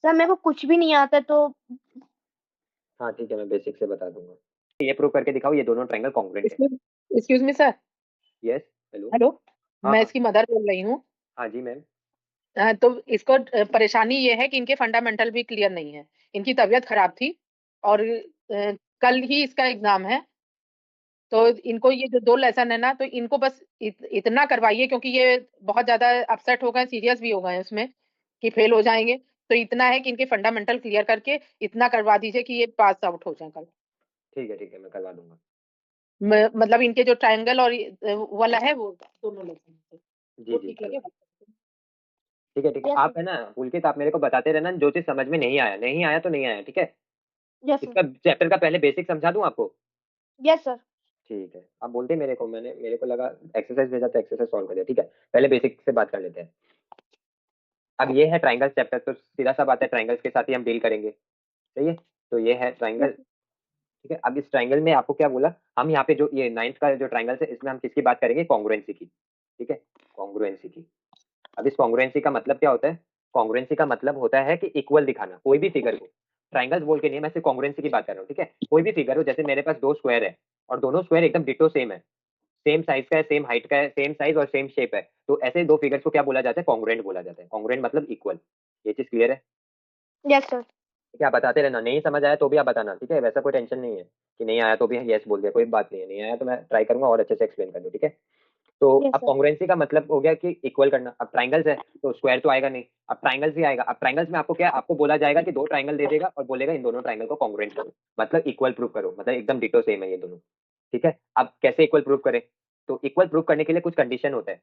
Sir मेरे को कुछ भी नहीं आता तो। हाँ ठीक है, मैं बेसिक से बता दूंगा। ये प्रूव करके दिखाओ ये दोनों ट्रायंगल कॉन्ग्रुएंट है। Excuse me sir. Yes. Hello. Hello. हाँ मैं हाँ। इसकी मदर बोल रही हूँ। हाँ जी मैम। तो इसको परेशानी ये है कि इनके फंडामेंटल भी क्लियर नहीं है। इनकी तबीयत खराब थी और कल ही इसका एग्जाम है। तो इनको ये जो 2 लेसन है ना, तो इनको बस इतना करवाइए, क्योंकि ये बहुत ज्यादा अपसेट हो गए, सीरियस भी हो गए हैं उसमें कि फेल हो जाएंगे। तो इतना है कि इनके फंडामेंटल क्लियर करके इतना करवा दीजिए कि ये पास आउट हो जाए कल। ठीक है मैं करवा दूंगा। मतलब इनके जो ट्रायंगल और वाला है वो दोनों लेसन जी वो जी ठीक करवा। लगे। ठीक है यस आप सर। है ना पुलकित, आप मेरे को बताते रहना जो चीज समझ में नहीं आया तो नहीं आया, ठीक है। Yes sir. इसका चैप्टर का पहले बेसिक समझा दूं आपको। Yes sir. ठीक है, आप बोलते मेरे को, मेरे को लगा एक्सरसाइज भेजा तो एक्सरसाइज सॉल्व कर दिया, ठीक है। पहले बेसिक से बात कर लेते हैं। अब ये है ट्राइंगल चैप्टर, तो सीधा सा बात है ट्राइंगल्स के साथ ही हम डील करेंगे, सही है। तो ये है ट्राइंगल, यस ठीक है। अब इस ट्राइंगल में आपको क्या बोला, हम यहाँ पे जो ये नाइन्थ का जो ट्राइंगल है इसमें हम किसकी बात करेंगे, कॉन्ग्रुएंसी की, ठीक है। कॉन्ग्रुएंसी की। अब इस कॉन्ग्रुएंसी का मतलब क्या होता है, कॉन्ग्रुएंसी का मतलब होता है कि इक्वल दिखाना कोई भी फिगर को। ट्राइंगल्स बोल के नहीं है, मैं सिर्फ कॉन्ग्रुएंसी की बात कर रहा हूँ, ठीक है। कोई भी फिगर हो, जैसे मेरे पास दो स्क्वायर है और दोनों स्क्वायर एकदम डिटो सेम है, सेम साइज का है, सेम हाइट का है, सेम साइज और सेम शेप है, तो ऐसे दो फिगर्स को क्या बोला जाता है, कॉन्ग्रुएंट बोला जाता है। कॉन्ग्रुएंट मतलब इक्वल। ये चीज क्लियर है। Yes sir. ठीक है, आप बताते रहना, नहीं समझ आया तो भी आप बताना, ठीक है। वैसा कोई टेंशन नहीं है कि नहीं आया तो भी यस बोल दिया, कोई बात नहीं है। नहीं आया तो मैं ट्राई करूंगा और अच्छे से एक्सप्लेन कर दूं, ठीक है। तो यस अब सर। कॉन्ग्रुएंसी का मतलब हो गया कि इक्वल करना। अब ट्राइंगल्स है तो स्क्वायर तो आएगा नहीं, अब ट्राइंगल्स ही आएगा। अब ट्राइंगल्स में आपको क्या, आपको बोला जाएगा कि दो ट्राइंगल दे देगा और बोलेगा इन दोनों ट्राइंगल को कॉन्ग्रुएंट करो, मतलब इक्वल प्रूव करो, मतलब एकदम डिटो सेम है ये दोनों, ठीक है। अब कैसे इक्वल प्रूव करें, तो इक्वल प्रूव करने के लिए कुछ कंडीशन होता है,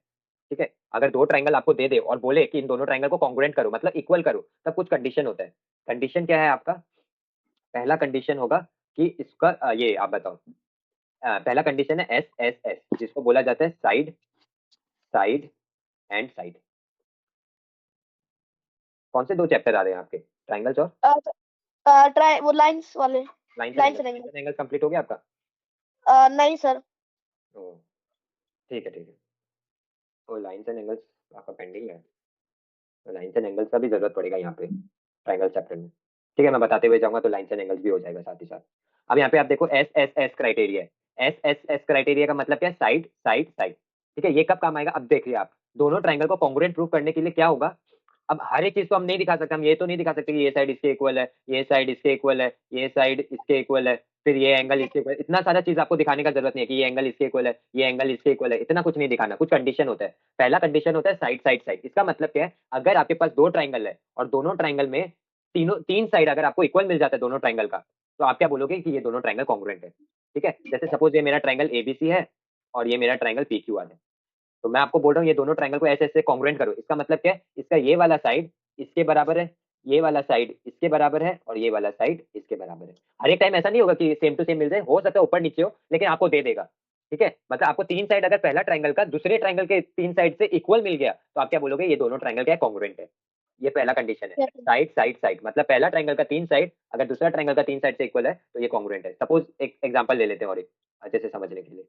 ठीक है। अगर दो ट्राइंगल आपको दे दे और बोले कि इन दोनों ट्राइंगल को कॉन्ग्रुएंट करो, मतलब इक्वल करो, तब कुछ कंडीशन होता है। कंडीशन क्या है आपका, पहला कंडीशन होगा कि इसका ये आप बताओ। पहला कंडीशन है एस एस एस, जिसको बोला जाता है साइड, साइड एंड साइड। कौन से दो चैप्टर आ रहे हैं आपके, ट्राइंगल्स और ट्राई वो लाइंस वाले। Lines and lines angles. रहेंगे। लाइन्स एंड एंगल्स कंप्लीट हो गया आपका। नहीं सर। ओ, ठीक है। तो लाइन्स एंड एंगल्स आपका पेंडिंग है, तो लाइन्स एंड एंगल्स का भी जरूरत पड़ेगा यहाँ पे ट्राइंगल चैप्टर में, ठीक है। मैं बताते हुए जाऊंगा तो लाइन्स एंड एंगल्स भी हो जाएगा साथ ही साथ। अब यहाँ पे आप देखो एस एस एस क्राइटेरिया है। एस एस एस क्राइटेरिया का मतलब क्या है, साइड साइड साइड, ठीक है। ये कब काम आएगा, अब देखिए आप दोनों ट्राइंगल को कॉन्ग्रुएंट प्रूव करने के लिए क्या होगा। अब हर एक चीज तो हम नहीं दिखा सकते, हम ये तो नहीं दिखा सकते कि ये साइड इसके इक्वल है, ये साइड इसके इक्वल है, ये साइड इसके इक्वल है, फिर ये एंगल इसके इक्वल, इतना सारा चीज आपको दिखाने का जरूरत नहीं है कि ये एंगल इसके इक्वल है, ये एंगल इसके इक्वल है, इतना कुछ नहीं दिखाना। कुछ कंडीशन होता है। पहला कंडीशन होता है साइड साइड साइड। इसका मतलब क्या है, अगर आपके पास दो ट्राइंगल है और दोनों ट्राइंगल में तीन साइड अगर आपको इक्वल मिल जाता है दोनों ट्राइंगल का, तो आप क्या बोलोगे कि ये दोनों ट्राइंगल कॉन्ग्रुएंट है, ठीक है। जैसे सपोज ये मेरा ट्राइंगल एबीसी है और ये मेरा ट्राइंगल पीक्यूआर है, तो मैं आपको बोल रहा हूँ ये दोनों ट्राइंगल को ऐसे ऐसे कॉन्ग्रुएंट करो। इसका मतलब क्या है, इसका ये वाला साइड इसके बराबर है, ये वाला साइड इसके बराबर है और ये वाला साइड इसके बराबर है। हर एक टाइम ऐसा नहीं होगा कि सेम टू सेम मिल जाए, हो सकता है ऊपर नीचे हो, लेकिन आपको दे देगा, ठीक है। मतलब आपको तीन साइड अगर पहला ट्राइंगल का दूसरे ट्राइंगल के तीन साइड से इक्वल मिल गया, तो आप क्या बोलोगे, ये दोनों ट्राइंगल क्या है, कॉन्ग्रुएंट है। ये पहला कंडीशन है। यस साइड साइड साइड मतलब पहला ट्राइंगल का तीन साइड अगर दूसरा ट्राइंगल का तीन साइड से इक्वल है तो ये कॉन्ग्रुएंट है। सपोज एक एग्जांपल ले लेते हैं और एक अच्छे से समझने के लिए,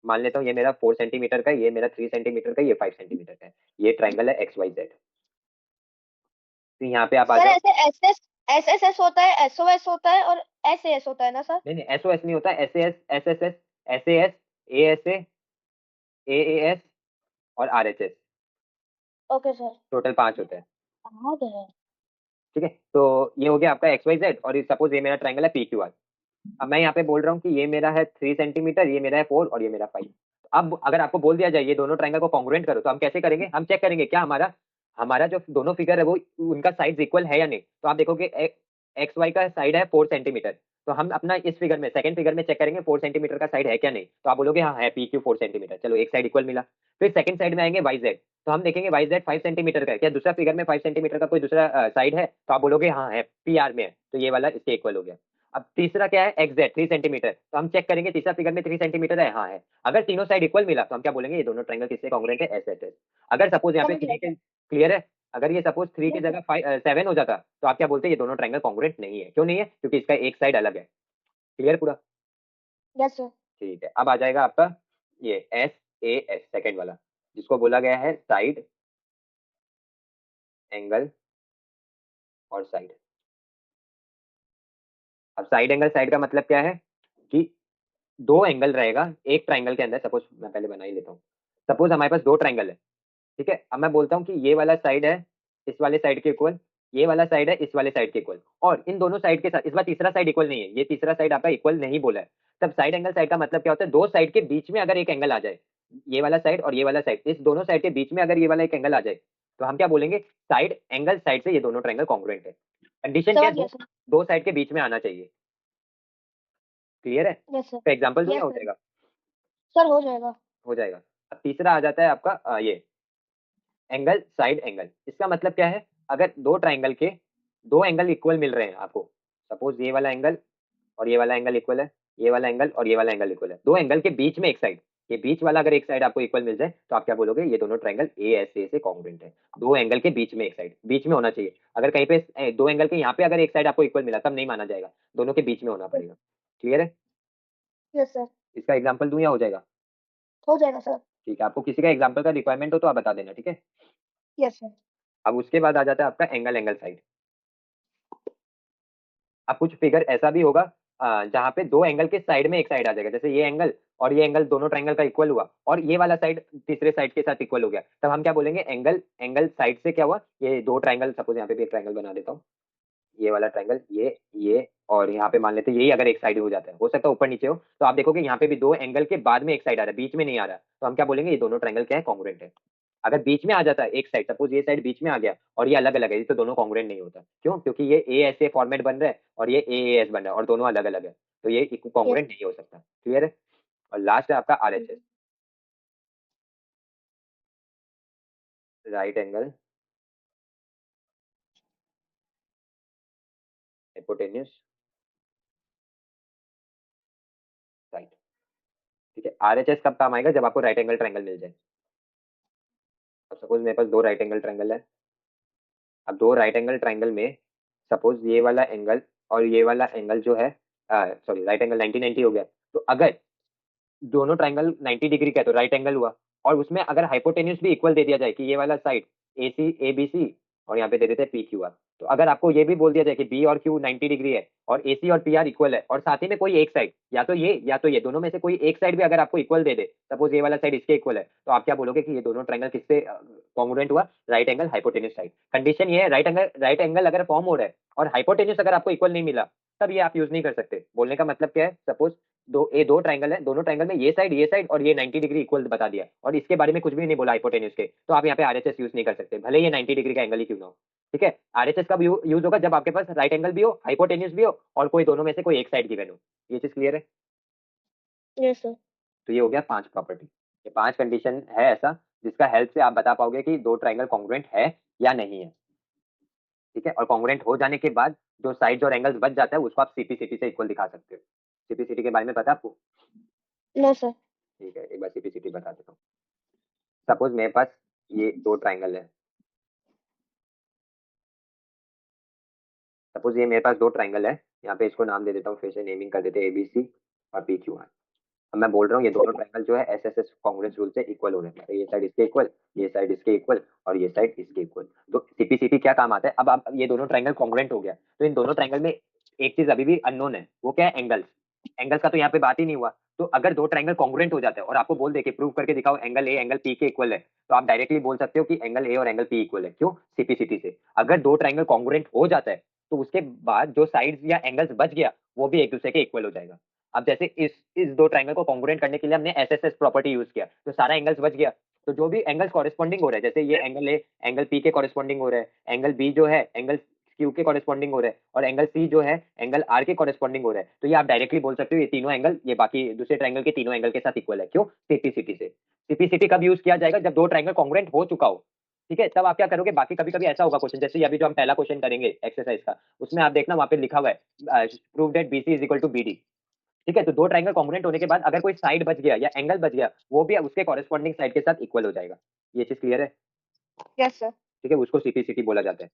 मान लेता हूँ ये मेरा 4 सेंटीमीटर का है, ये मेरा 3 सेंटीमीटर का है, ये 5 सेंटीमीटर का है, ये ट्राइंगल है एक्स वाई जेड। तो यहाँ पे आप आ सर। जाओ। ऐसे S S S S S होता है, एस ओ एस होता है और एस ए एस होता है ना सर। नहीं नहीं, एस ओ एस नहीं होता, S A S, S S S, S A S, A S A S और R H S, okay sir. Total पांच होते हैं, आ गए। ठीक है। तो ये हो गया आपका एक्स वाई जेड, और सपोज ये मेरा ट्राइंगल है पी क्यू आर। अब मैं यहाँ पे बोल रहा हूँ कि ये मेरा है 3 सेंटीमीटर, ये मेरा है 4 और ये मेरा 5। अब अगर आपको बोल दिया जाए ये दोनों ट्राइंगल को कॉन्ग्रुएंट करो, तो हम कैसे करेंगे, हम चेक करेंगे क्या हमारा हमारा जो दोनों फिगर है वो उनका साइज इक्वल है या नहीं। तो आप देखोगे एक्स वाई का साइड है 4 सेंटीमीटर, तो हम अपना इस फिगर में सेकंड फिगर में चेक करेंगे 4 सेंटीमीटर का साइड है क्या नहीं, तो आप बोलोगे हाँ है पी क्यू 4 सेंटीमीटर, चलो एक साइड इक्वल मिला। फिर सेकंड साइड में आएंगे वाई जेड, तो हम देखेंगे वाई जेड 5 सेंटीमीटर का है क्या, दूसरा फिगर में 5 सेंटीमीटर का कोई दूसरा साइड है, तो आप बोलोगे हाँ है पी आर में है, तो ये वाला इसके इक्वल हो गया। अब तीसरा क्या है, एक्स जेड 3 सेंटीमीटर, तो हम चेक करेंगे तीसरा फिगर में 3 सेंटीमीटर है, हाँ है। अगर तीनों साइड इक्वल मिला तो हम क्या बोलेंगे, ये दोनों ट्राइंगल किससे कॉन्ग्रुएंट है, एस एस एस। अगर सपोज यहाँ पे समझ गया थ्री सर। के, क्लियर है, अगर ये सपोज थ्री की यस जगह 7 हो जाता, तो आप क्या बोलते हैं, ये दोनों ट्राइंगल कॉन्ग्रुएंट नहीं है। क्यों नहीं है, क्योंकि इसका एक साइड अलग है। क्लियर पूरा। Yes sir. ठीक है, अब आ जाएगा आपका ये एस ए एस सेकेंड वाला, जिसको बोला गया है साइड एंगल और साइड। अब साइड एंगल साइड का मतलब क्या है कि दो एंगल रहेगा एक ट्राइंगल के अंदर। सपोज मैं पहले बना ही लेता हूँ। सपोज हमारे पास दो ट्राइंगल है, ठीक है। अब मैं बोलता हूँ कि ये वाला साइड है इस वाले साइड के इक्वल, ये वाला साइड है इस वाले साइड के इक्वल, और इन दोनों साइड के साथ इस बार तीसरा साइड इक्वल नहीं है, ये तीसरा साइड आपका इक्वल नहीं बोला है। तब साइड एंगल साइड का मतलब क्या होता है, दो साइड के बीच में अगर एक एंगल आ जाए, ये वाला साइड और ये वाला साइड, इस दोनों साइड के बीच में अगर ये वाला एक एंगल आ जाए तो हम क्या बोलेंगे, साइड एंगल साइड से ये दोनों ट्राइंगल कॉन्ग्रुएंट है। कंडीशन क्या समझ है, गया सर। दो साइड के बीच में आना चाहिए। क्लियर है? Yes sir. तो एग्जाम्पल दूं यस या हो सर। जाएगा? सर हो जाएगा। हो जाएगा। अब तीसरा आ जाता है आपका ये एंगल साइड एंगल। इसका मतलब क्या है, अगर दो ट्राइंगल के दो एंगल इक्वल मिल रहे हैं आपको, सपोज ये वाला एंगल और ये वाला एंगल इक्वल है, ये वाला एंगल और ये वाला एंगल इक्वल है, दो एंगल के बीच में एक साइड, ये बीच वाला अगर एक साइड आपको इक्वल मिल जाए तो आप क्या बोलोगे, ये दोनों ट्राइंगल ए एस ए से कॉन्ग्रुएंट है। दो एंगल के बीच में एक साइड, बीच में होना चाहिए। अगर कहीं पे दो एंगल के यहाँ पे अगर एक साइड आपको इक्वल मिला तब नहीं माना जाएगा, दोनों के बीच में होना पड़ेगा। क्लियर है? Yes sir. इसका एग्जाम्पल दूं या हो जाएगा? हो जाएगा सर। ठीक है, आपको किसी का एग्जाम्पल का रिक्वायरमेंट हो तो आप बता देना, ठीक है। Yes sir. अब उसके बाद आ जाता है आपका एंगल एंगल साइड। अब कुछ फिगर ऐसा भी होगा जहाँ पे दो एंगल के साइड में एक साइड आ जाएगा, जैसे ये एंगल और ये एंगल दोनों ट्राइंगल का इक्वल हुआ और ये वाला साइड तीसरे साइड के साथ इक्वल हो गया, तब हम क्या बोलेंगे, एंगल एंगल साइड से क्या हुआ, ये दो ट्राइंगल, सपोज यहाँ पे भी एक ट्राइंगल बना देता हूँ, ये वाला ट्राइंगल, ये और यहाँ पे मान लेते हैं यही अगर एक साइड हो जाता है, हो सकता है ऊपर नीचे हो, तो आप देखोगे यहाँ पे भी दो एंगल के बाद में एक साइड आ रहा है, बीच में नहीं आ रहा, तो हम क्या बोलेंगे, ये दोनों ट्राइंगल क्या है, कॉन्ग्रुएंट है। अगर बीच में आ जाता है एक साइड, सपोज ये साइड बीच में आ गया और ये अलग अलग है, तो दोनों कॉन्ग्रुएंट नहीं होता। क्यों? क्योंकि ये ए ऐसे फॉर्मेट बन रहा है और ये ए एस बन रहा है और दोनों अलग अलग है, तो ये कॉन्ग्रुएंट नहीं हो सकता। क्लियर है? और लास्ट है आपका are H S, right angle hypotenuse side. ठीक है, आर एच एस कब काम आएगा, जब आपको राइट एंगल ट्राइंगल मिल जाए। अब सपोज मेरे पास दो राइट एंगल ट्राइंगल है। अब दो राइट एंगल ट्राइंगल में सपोज ये वाला एंगल और ये वाला एंगल जो है, सॉरी राइट एंगल 90 90 हो गया, तो अगर दोनों ट्राइंगल 90 डिग्री का है तो राइट एंगल हुआ, और उसमें अगर हाइपोटेन्यूज भी इक्वल दे दिया जाए कि ये वाला side A C A B C और यहाँ पे दे देते हैं पी क्यू आर, तो अगर आपको ये भी बोल दिया जाए कि बी और क्यू 90 डिग्री है और ए सी और पी आर इक्वल है, और साथ ही में कोई एक साइड या तो ये या तो ये दोनों में से कोई एक साइड भी अगर आपको इक्वल दे दे, सपोज ये वाला साइड इसके इक्वल है, तो आप क्या बोलोगे कि ये दोनों ट्राइंगल किससे कॉन्ग्रुएंट हुआ, right angle hypotenuse side. Condition ये है, राइट एंगल अगर फॉर्म हो रहा है और हाइपोटेन्यूज अगर आपको इक्वल नहीं मिला तब ये आप यूज नहीं कर सकते। बोलने का मतलब क्या है, सपोज दो ट्राइंगल है, दोनों ट्राइंगल में ये साइड और ये 90 डिग्री इक्वल बता दिया और इसके बारे में कुछ भी नहीं बोला हाइपोटेन्यूज के, तो आप यहाँ पे आरएचएस यूज नहीं कर सकते, भले ये 90 डिग्री का एंगल ही क्यों ना हो। ठीक है, आरएचएस कब यूज होगा, जब आपके पास राइट एंगल भी हो, हाइपोटेन्यूज भी हो और कोई दोनों में से कोई एक साइड गिवन हो। ये चीज क्लियर है? Yes sir. तो ये हो गया 5 प्रॉपर्टी, ये 5 कंडीशन है ऐसा जिसका हेल्प से आप बता पाओगे कि दो ट्राइंगल कॉन्ग्रुएंट है या नहीं है। ठीक है, और कॉन्ग्रुएंट हो जाने के बाद जो साइड्स और एंगल्स बच जाता है उसको आप सीपीसीटी से इक्वल दिखा सकते हो। सीपीसीटी के बारे में पता है आपको? No sir. ठीक है, एक बार सीपीसीटी बता देता हूँ। सपोज मेरे पास ये दो ट्राइंगल है, सपोज ये मेरे पास दो ट्राइंगल है, यहाँ पे इसको नाम दे देता हूँ, फिर से नेमिंग कर देते हैं एबीसी और पी क्यू आर। अब मैं बोल रहा हूँ ये दोनों ट्राइंगल जो है S S S Congress rule से इक्वल हो रहे हैं, तो ये साइड इसके इक्वल, ये साइड इसके इक्वल और ये साइड इसके इक्वल। तो सीपीसीटी क्या काम आता है, अब आप ये दोनों ट्राइंगल कॉन्ग्रुएंट हो गया, तो इन दोनों ट्राइंगल में एक चीज अभी भी अननोन है, वो क्या है, एंगल्स। एंगल्स का तो यहाँ पे बात ही नहीं हुआ। तो अगर दो ट्राइंगल कॉन्ग्रुएंट हो जाते हैं और आपको बोल दे कि प्रूव करके दिखाओ एंगल ए एंगल पी के इक्वल है, तो आप डायरेक्टली बोल सकते हो कि एंगल ए और एंगल पी इक्वल है। क्यों? सीपीसीटी से। अगर दो ट्राइंगल कॉन्ग्रुएंट हो जाता है तो उसके बाद जो साइड्स या एंगल्स बच गया वो भी एक दूसरे के इक्वल हो जाएगा। अब जैसे इस दो ट्राइंगल को कॉन्ग्रुएंट करने के लिए हमने एसएसएस प्रॉपर्टी यूज किया, तो सारा एंगल्स बच गया। तो जो भी एंगल्स कॉरेस्पॉन्डिंग हो रहा है, जैसे ये एंगल ए एंगल पी के कॉरेस्पॉन्डिंग हो रहा है, एंगल बी जो है एंगल क्यू के कॉरेस्पॉन्डिंग हो रहा है, और एंगल सी जो है एंगल आर के कॉरेस्पॉन्डिंग हो रहा है, तो ये आप डायरेक्टली बोल सकते हो ये तीनों एंगल ये बाकी दूसरे ट्राइंगल के तीनों एंगल के साथ इक्वल है। क्यों? सीपीसीटी से। सीपीसीटी कब यूज किया जाएगा, जब दो ट्राइंगल कॉन्ग्रुएंट हो चुका हो। ठीक है, तब आप क्या करोगे, बाकी कभी कभी ऐसा होगा क्वेश्चन, जैसे अभी जो हम पहला क्वेश्चन करेंगे एक्सरसाइज का, उसमें आप देखना वहां पे लिखा हुआ है prove that BC is equal to BD. ठीक है, तो दो ट्राइंगल कॉन्ग्रुएंट होने के बाद अगर कोई साइड बच गया या एंगल बच गया, वो भी उसके कॉरेस्पॉन्डिंग साइड के साथ इक्वल हो जाएगा। ये चीज क्लियर है? Yes sir. ठीक है, उसको सीपीसीटी बोला जाता है।